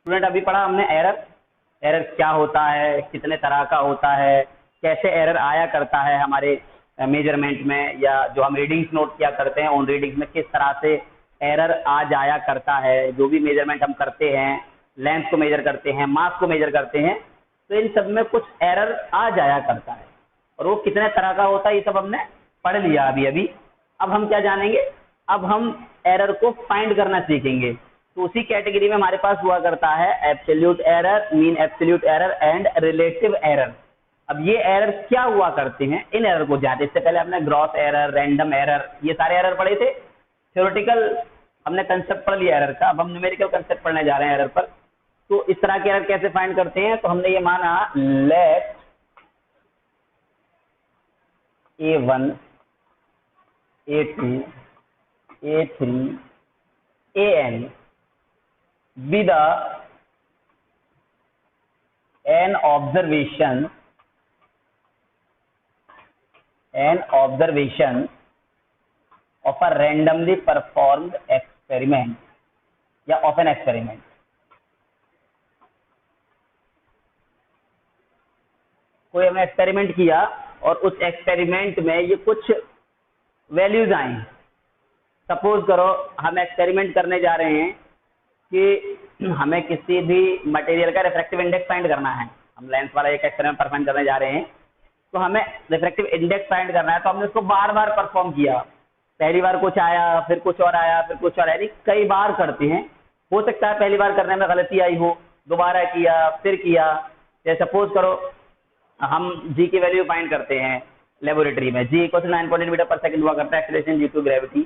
Student अभी पढ़ा हमने एरर। एरर क्या होता है, कितने तरह का होता है, कैसे एरर आया करता है हमारे मेजरमेंट में, या जो हम रीडिंग्स नोट किया करते हैं उन रीडिंग्स में किस तरह से एरर आ जाया करता है। जो भी मेजरमेंट हम करते हैं, लेंथ को मेजर करते हैं, मास को मेजर करते हैं, तो इन सब में कुछ एरर आ जाया करता है और वो कितने तरह का होता है ये सब हमने पढ़ लिया अभी अभी। अब हम क्या जानेंगे, अब हम एरर को फाइंड करना सीखेंगे। तो उसी कैटेगरी में हमारे पास हुआ करता है absolute error, mean absolute error and relative error. अब ये एरर क्या हुआ करते हैं, इन एरर को जानते। इससे पहले हमने ग्रॉस एरर, रैंडम एरर, ये सारे एरर पढ़े थे। थ्योरेटिकल हमने कंसेप्ट पढ़ लिया एरर का, अब हम न्यूमेरिकल कंसेप्ट पढ़ने जा रहे हैं एरर पर। तो इस तरह के एरर कैसे फाइंड करते हैं, तो हमने ये माना late A1 A2 A3 AN be the an observation of a randomly performed experiment या of an experiment। कोई हमने एक्सपेरिमेंट किया और उस एक्सपेरिमेंट में ये कुछ वैल्यूज आई। सपोज करो हम एक्सपेरिमेंट करने जा रहे हैं कि हमें किसी भी मटेरियल का रिफ्रैक्टिव इंडेक्स फाइंड करना है। हम लेंस वाला एक एक्सपेरिमेंट परफॉर्म करने जा रहे हैं, तो हमें रिफ्रैक्टिव इंडेक्स फाइंड करना है। तो हमने उसको बार बार परफॉर्म किया, पहली बार कुछ आया, फिर कुछ और आया, फिर कुछ और, यानी कई बार करते हैं। हो सकता है पहली बार करने में गलती आई हो, दोबारा किया, फिर किया। जैसे सपोज करो हम जी की वैल्यू फाइंड करते हैं लेबोरेटरी में, जी इक्वल 9.8 मीटर पर सेकंड हुआ करता है एक्सेलरेशन ड्यू टू ग्रेविटी।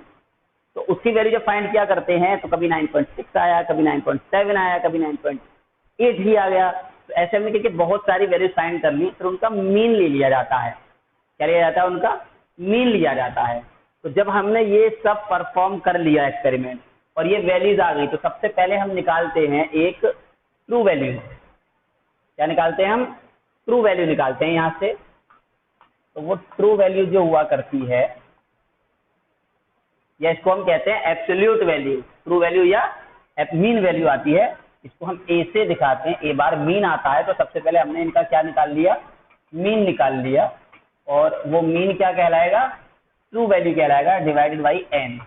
तो उसकी वैल्यू जब फाइंड किया करते हैं तो कभी 9.6 आया, कभी 9.7 आया, कभी 9.8 ही आ गया। तो ऐसे हमने क्योंकि बहुत सारी वैल्यूज फाइंड कर ली, फिर उनका मीन ले लिया जाता है। क्या लिया जाता है, उनका मीन लिया जाता है। तो जब हमने ये सब परफॉर्म कर लिया एक्सपेरिमेंट और ये वैल्यूज आ गई, तो सबसे पहले हम निकालते हैं एक ट्रू वैल्यू। क्या निकालते हैं हम, ट्रू वैल्यू निकालते हैं यहां से। तो वो ट्रू वैल्यू जो हुआ करती है, या इसको हम कहते हैं एब्सोल्यूट वैल्यू, ट्रू वैल्यू या मीन वैल्यू आती है। इसको हम ए से दिखाते हैं। ए बार मीन आता है, तो सबसे पहले हमने इनका क्या निकाल लिया, मीन निकाल लिया। और वो मीन क्या कहलाएगा, ट्रू वैल्यू कहलाएगा डिवाइडेड बाई एन।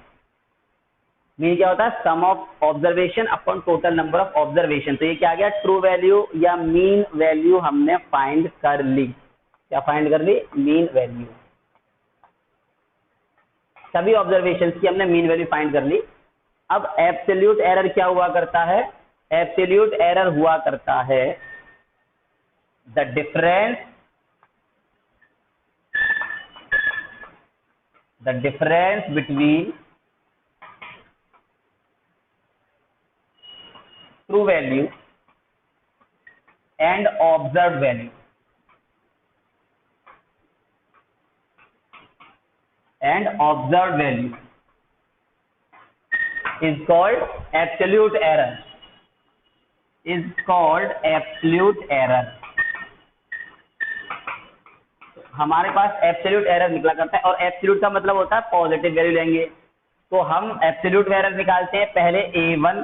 मीन क्या होता है, sum of observation upon total number of observation. तो ये क्या आ गया, ट्रू वैल्यू या मीन वैल्यू हमने फाइंड कर ली। क्या फाइंड कर ली, मीन वैल्यू। सभी ऑब्जर्वेशंस की हमने मीन वैल्यू फाइंड कर ली। अब एब्सोल्यूट एरर क्या हुआ करता है, एब्सोल्यूट एरर हुआ करता है the difference between true value and observe value is called absolute error। हमारे पास एब्सोल्यूट एरर निकला करता है, और एब्सोल्यूट का मतलब होता है पॉजिटिव वैल्यू लेंगे। तो हम एब्सोल्यूट एरर निकालते हैं पहले A1,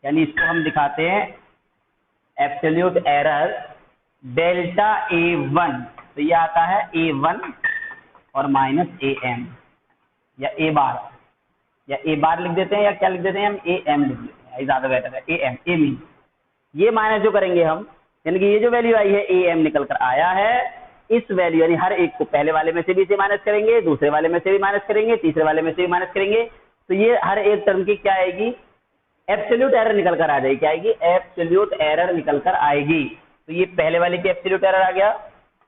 यानी इसको हम दिखाते हैं एब्सोल्यूट एरर डेल्टा A1। तो ये आता है A1 और माइनस AM या A बार, या A बार लिख देते हैं, या क्या लिख देते हैं हम, AM लिख देते हैं, ज्यादा बेटर है। AM, A मीन ये माइनस जो करेंगे हम, यानी कि ये जो वैल्यू आई है AM निकल कर आया है, इस वैल्यू यानी हर एक को पहले वाले में से भी से माइनस करेंगे, दूसरे वाले में से भी माइनस करेंगे, तीसरे वाले में से भी माइनस करेंगे। तो ये हर एक टर्म की क्या आएगी, एब्सोल्यूट एरर निकल कर आ जाएगी। क्या आएगी, एब्सोल्यूट एरर निकल कर आएगी। तो ये पहले वाले की एब्सोल्यूट एरर आ गया।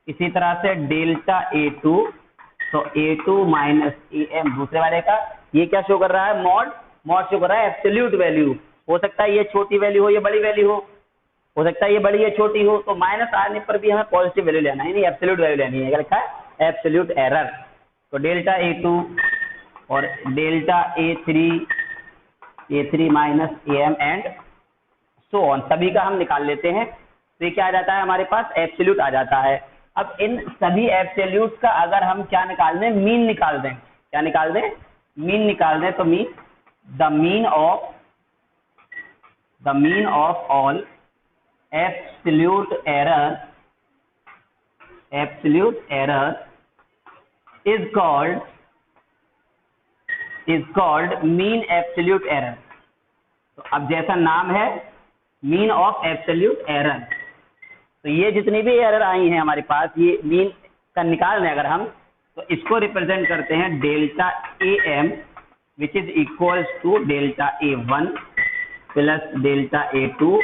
इसी तरह से डेल्टा A2, तो A2 माइनस AM दूसरे वाले का, ये क्या शो कर रहा है, मॉड शो कर रहा है एब्सोल्यूट वैल्यू। हो सकता है ये छोटी वैल्यू हो, ये बड़ी वैल्यू हो सकता है ये बड़ी या छोटी हो। तो माइनस आने पर भी हमें पॉजिटिव वैल्यू लेना है, नहीं एब्सोल्यूट वैल्यू लेनी है। क्या लिखा है, एब्सोल्यूट एरर। तो डेल्टा A2 और delta A3 minus AM and so on, सभी का हम निकाल लेते हैं। तो ये क्या आ जाता है, हमारे पास एब्सोल्यूट आ जाता है। अब इन सभी एब्सोल्यूट का अगर हम क्या निकाल दें, मीन निकाल दें। क्या निकाल दें, मीन निकाल दें। तो mean the mean the mean of all absolute error is called mean absolute error. तो अब जैसा नाम है मीन ऑफ एब्सोल्यूट एरर, तो ये जितनी भी एरर आई हैं हमारे पास, ये मीन का निकाल लें अगर हम, तो इसको रिप्रेजेंट करते हैं delta A M, which is equals to delta A one plus delta A two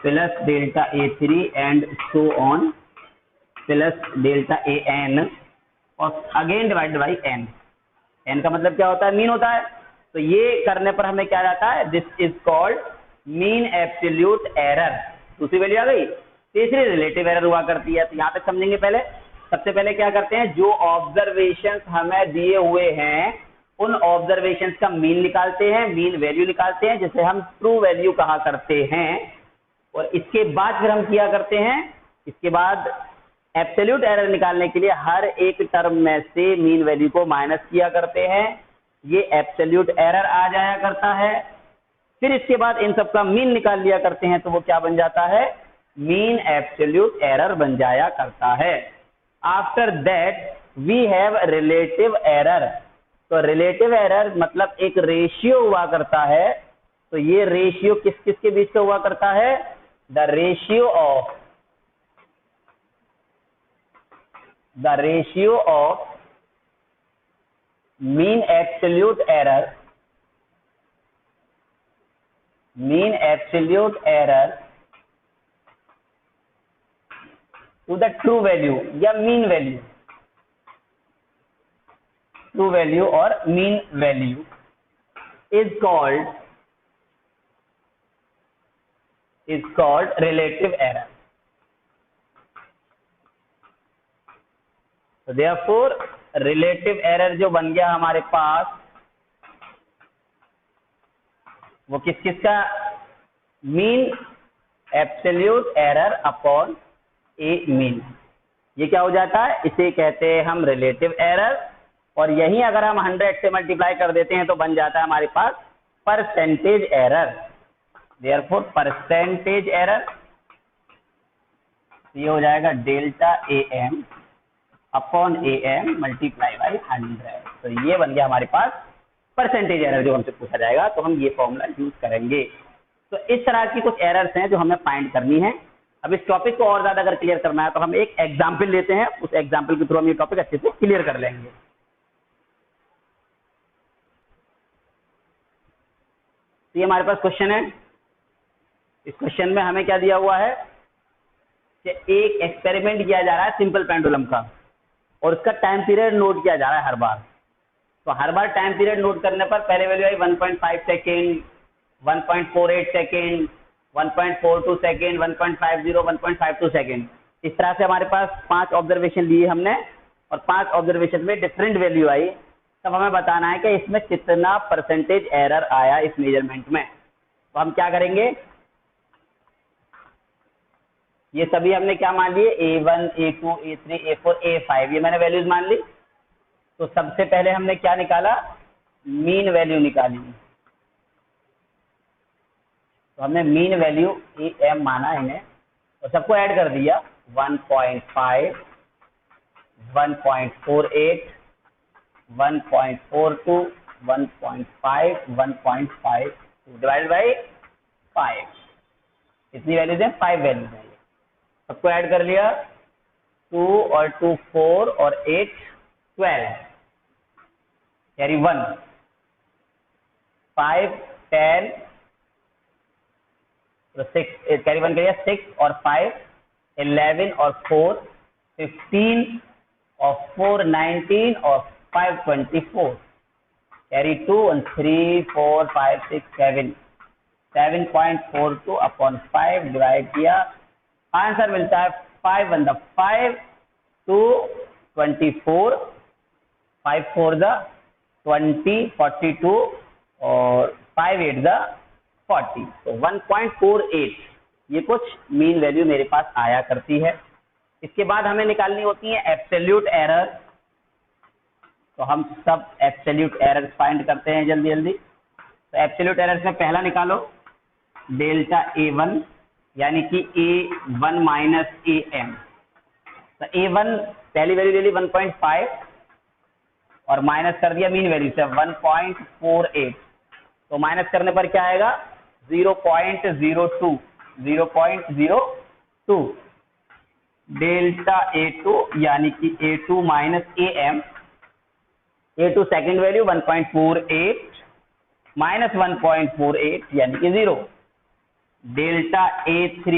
plus delta A three and so on plus delta A N और again divide by N. N का मतलब क्या होता है? Mean होता है। तो ये करने पर हमें क्या जाता है? This is called mean absolute error. दूसरी वैल्यू आ गई। तीसरी रिलेटिव एरर हुआ करती है। तो यहाँ तक समझेंगे। पहले सबसे पहले क्या करते हैं, जो ऑब्जर्वेशंस हमें दिए हुए हैं उन ऑब्जर्वेशंस का मीन निकालते हैं, मीन वैल्यू निकालते हैं, जिसे हम ट्रू वैल्यू कहा करते हैं। और इसके बाद फिर हम किया करते हैं, इसके बाद एब्सोल्यूट एरर निकालने के लिए हर एक टर्म में से मीन वैल्यू को माइनस किया करते हैं। ये एब्सोल्यूट एरर आ जाया करता है। फिर इसके बाद इन सब का मीन निकाल लिया करते हैं, तो वो क्या बन जाता है? मीन एब्सोल्यूट एरर बन जाया करता है। After that we have relative error. तो रिलेटिव एरर मतलब एक रेशियो हुआ करता है। तो ये रेशियो किस किस के बीच में हुआ करता है? The ratio of mean absolute error to the true value या मीन वैल्यू, ट्रू वैल्यू और mean value is called relative error. तो देयरफॉर रिलेटिव एरर जो बन गया हमारे पास, वो किस किस का? Mean absolute error upon a mean. ये क्या हो जाता है? इसे कहते हैं हम रिलेटिव एरर। और यही अगर हम 100 से मल्टीप्लाई कर देते हैं तो बन जाता है हमारे पास percentage error. Therefore percentage error ये हो जाएगा delta A M upon A M multiply by 100। तो ये बन गया हमारे पास परसेंटेज एरर जो हमसे पूछा जाएगा। तो हम ये फॉर्मूला यूज करेंगे। तो इस तरह की कुछ एरर्स हैं जो हमें फाइंड करनी है। अब इस टॉपिक को और ज्यादा अगर क्लियर करना है तो हम एक एग्जाम्पल लेते हैं, उस एग्जाम्पल के थ्रू हम ये टॉपिक अच्छे से क्लियर कर लेंगे। तो ये हमारे पास क्वेश्चन है। इस क्वेश्चन में हमें क्या दिया हुआ है कि एक एक्सपेरिमेंट किया जा रहा है सिंपल पेंडुलम का, और उसका टाइम पीरियड नोट किया जा रहा है हर बार। तो हर बार टाइम पीरियड नोट करने पर पहले वैल्यू आई 1.5 सेकेंड, 1.48 सेकेंड, 1.42 सेकेंड, 1.50, 1.52 सेकेंड। इस तरह से हमारे पास 5 ऑब्जर्वेशन लिए हमने, और 5 ऑब्जर्वेशन में डिफरेंट वैल्यू आई। तब हमें बताना है कि इसमें कितना परसेंटेज एरर आया इस मेजरमेंट में। तो हम क्या करेंगे, ये सभी हमने क्या मान लिए? A1, A2, A3, A4, A5, ये मैंने वैल्यूज मान ली। तो सबसे पहले हमने क्या निकाला? मीन वैल्यू निकाली। तो हमने मीन वैल्यू AM माना इन्हें और सबको ऐड कर दिया। 1.5, 1.48, 1.42, 1.5, 1.5 डिवाइड बाई 5। कितनी वैल्यूज है? 5 वैल्यूज है। सबको ऐड कर लिया। 2 और 2 4 और 8 12 कैरी 1, 5 10 तो 6 कैरी 1 करिए 6 और 5 11 और 4 15 और 4 19 और 5 24 कैरी 2 और 3 4 5 6 7 7.42 अपॉन 5 डिवाइड किया। आंसर मिलता है 5 1 5 2 24 5 4 20 42 और 5 8 40। तो 1.48 ये कुछ मीन वैल्यू मेरे पास आया करती है। इसके बाद हमें निकालनी होती है एब्सोल्यूट एरर। तो हम सब एब्सोल्यूट एरर फाइंड करते हैं जल्दी जल्दी। तो एब्सोल्यूट एरर में पहला निकालो डेल्टा A1 यानी कि A1 माइनस AM। तो A1 पहली वैल्यू ले ली 1.5 और माइनस कर दिया मीन वैल्यू से 1.48। तो माइनस करने पर क्या आएगा 0.02 0.02। डेल्टा A2 यानी कि A2 minus AM। A2 second value 1.48 minus 1.48 यानी कि 0। डेल्टा A3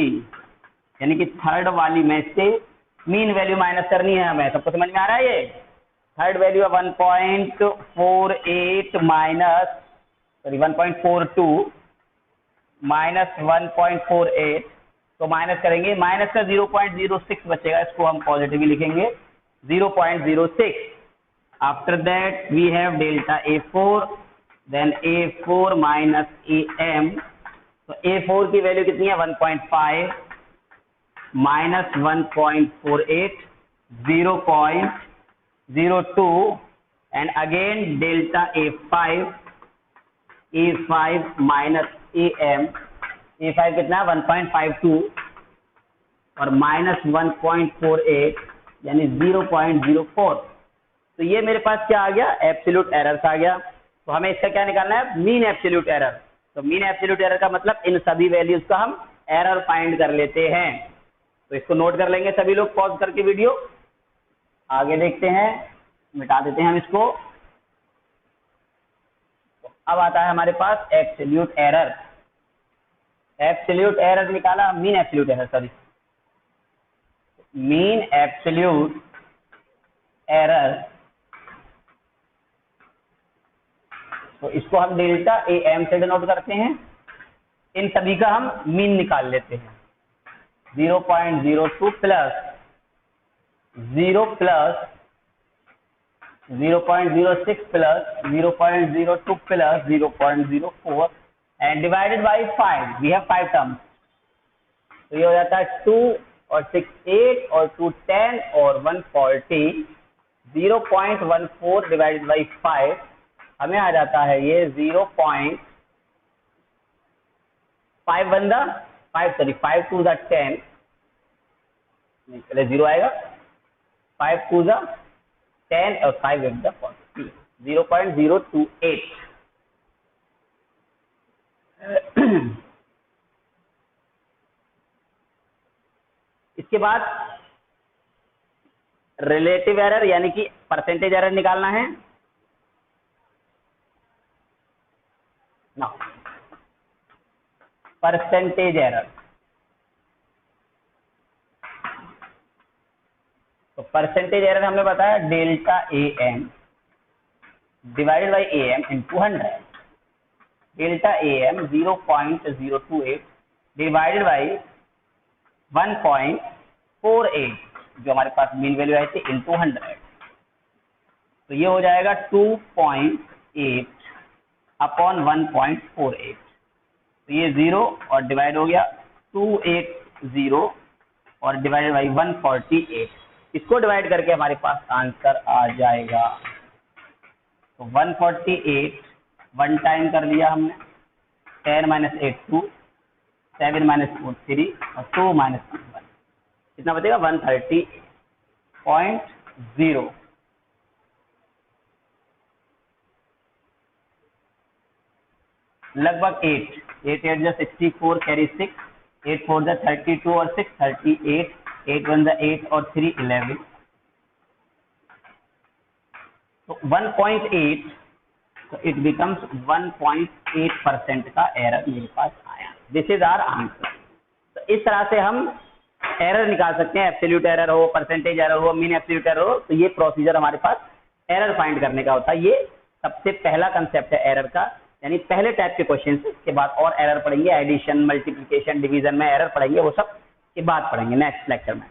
यानी कि थर्ड वाली में से मीन वैल्यू माइनस करनी है हमें। सबको समझ में आ रहा है? ये थर्ड वैल्यू है 1.48 माइनस 1.42 माइनस 1.48। तो माइनस करेंगे, माइनस का 0.06 बचेगा, इसको हम पॉजिटिव लिखेंगे 0.06। After that we have delta A4 then A4 minus AM। तो A4 की वैल्यू कितनी है 1.5 minus 1.48 0.02 and again delta A5 minus AM। A5 कितना है 1.52 और माइनस 1.48 यानी 0.04। तो ये मेरे पास क्या आ गया एब्सोल्यूट एरर्स आ गया। तो हमें इसका क्या निकालना है मीन एब्सोल्यूट एरर। तो मीन एब्सोल्यूट एरर का मतलब इन सभी वैल्यूज का हम एरर फाइंड कर लेते हैं। तो इसको नोट कर लेंगे सभी लोग पॉज करके वीडियो। आगे देखते हैं, मिटा देते हैं हम इसको। तो अब आता है हमारे पास एब्सोल्यूट एरर। एब्सोल्यूट एरर निकाला, mean absolute error sorry mean absolute error. तो इसको हम डेल्टा AM से डिनोट करते हैं। इन सभी का हम मीन निकाल लेते हैं 0.02 plus 0 plus 0.06 plus 0.02 plus 0.04 and divided by 5। We have 5 terms. तो ये हो जाता है 2 और 6 8 और 2 10 और 140। 0.14 डिवाइडेड बाई 5 हमें आ जाता है ये 0.5 बंदा 5 2 10 पहले 0 आएगा 5 2 10 और 5 8 40 0.028। इसके बाद रिलेटिव एरर यानी कि परसेंटेज एरर निकालना है ना। परसेंटेज एरर, तो परसेंटेज एरर हमने बताया delta AM divided by AM into 100। Delta AM 0.028 divided by 1.48 जो हमारे पास मीन वैल्यू आई थी इंटू 100। तो ये हो जाएगा 2.8 अपॉन 1.48। तो ये 0 और डिवाइड हो गया 280 और डिवाइडेड बाई 148। इसको डिवाइड करके हमारे पास आंसर आ जाएगा। तो 148 वन टाइम कर लिया हमने 10 माइनस 8 2 7 माइनस 4 3 और 2 माइनस 1 कितना बचेगा 130.0। लगभग 8 8 8 64 कैरी 6 8 4 32 और 6 38 8 1 8 और 3 11। तो 1.8 तो इट बिकम्स 1.8% का एरर मेरे पास आया। This is our answer. तो इस तरह से हम एरर निकाल सकते हैं, एब्सोल्यूट एरर हो, परसेंटेज एरर हो, मीन एब्सोल्यूट एरर हो। तो ये प्रोसीजर हमारे पास एरर फाइंड करने का होता है। ये सबसे पहला कंसेप्ट है एरर का, यानी पहले टाइप के क्वेश्चन के बाद और एरर पढ़ेंगे, एडिशन मल्टीप्लिकेशन डिवीजन में एरर पढ़ेंगे, वो सब के बाद पढ़ेंगे नेक्स्ट लेक्चर में।